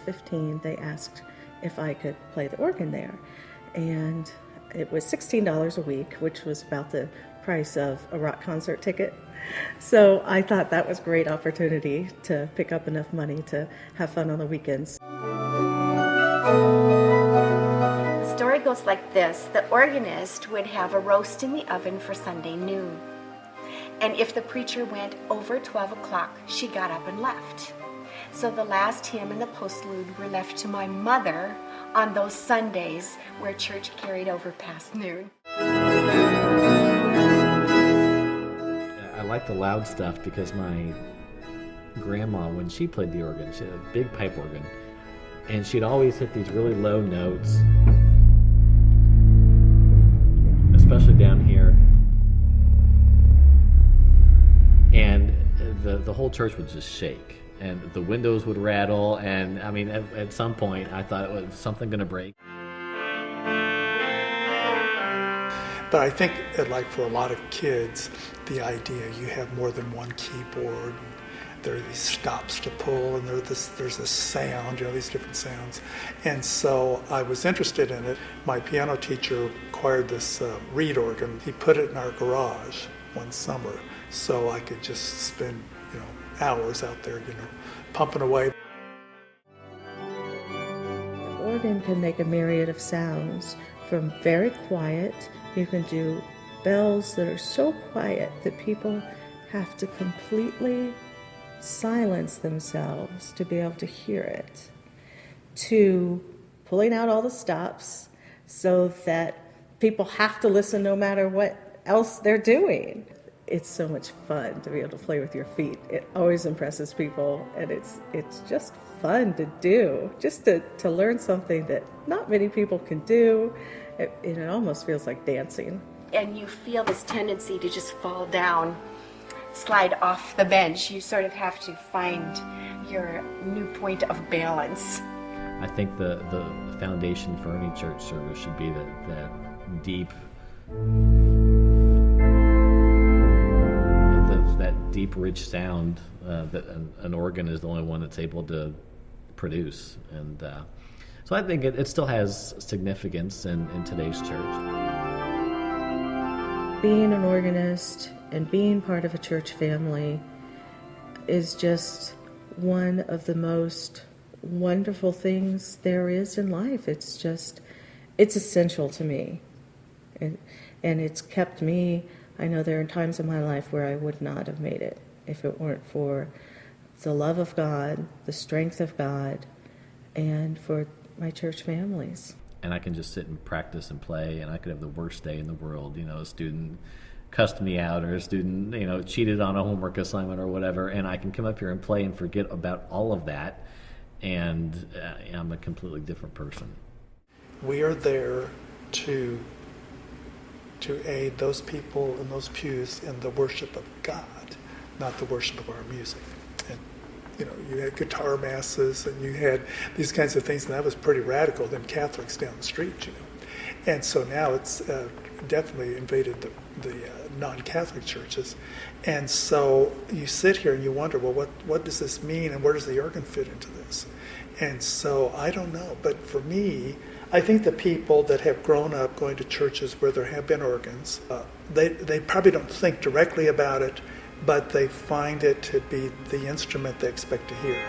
15, they asked if I could play the organ there. And it was $16 a week, which was about the price of a rock concert ticket. So I thought that was a great opportunity to pick up enough money to have fun on the weekends. The story goes like this. The organist would have a roast in the oven for Sunday noon. And if the preacher went over 12 o'clock, she got up and left. So the last hymn and the postlude were left to my mother on those Sundays where church carried over past noon. I like the loud stuff because my grandma, when she played the organ, she had a big pipe organ, and she'd always hit these really low notes, especially down here. And the whole church would just shake, and the windows would rattle, and I mean, at some point, I thought it was something going to break. But I think, like for a lot of kids, the idea you have more than one keyboard, there are these stops to pull, and there's this sound, these different sounds. And so I was interested in it. My piano teacher acquired this reed organ. He put it in our garage one summer, so I could just spend, hours out there, pumping away. The organ can make a myriad of sounds, from very quiet. You can do bells that are so quiet that people have to completely silence themselves to be able to hear it, to pulling out all the stops so that people have to listen no matter what else they're doing. It's so much fun to be able to play with your feet. It always impresses people, and it's just fun to do, just to learn something that not many people can do. It almost feels like dancing. And you feel this tendency to just fall down, slide off the bench. You sort of have to find your new point of balance. I think the foundation for any church service should be that deep, rich sound that an organ is the only one that's able to produce. And so I think it still has significance in today's church. Being an organist and being part of a church family is just one of the most wonderful things there is in life. It's essential to me. And it's kept me. I know there are times in my life where I would not have made it if it weren't for the love of God, the strength of God, and for my church families. And I can just sit and practice and play, and I could have the worst day in the world. A student cussed me out, or a student, cheated on a homework assignment or whatever, and I can come up here and play and forget about all of that, and I'm a completely different person. We are there to aid those people in those pews in the worship of God, not the worship of our music. And you had guitar masses, and you had these kinds of things, and that was pretty radical than Catholics down the street, And so now it's definitely invaded the non-Catholic churches. And so you sit here and you wonder, well, what does this mean, and where does the organ fit into this? And so I don't know, but for me, I think the people that have grown up going to churches where there have been organs, they probably don't think directly about it, but they find it to be the instrument they expect to hear.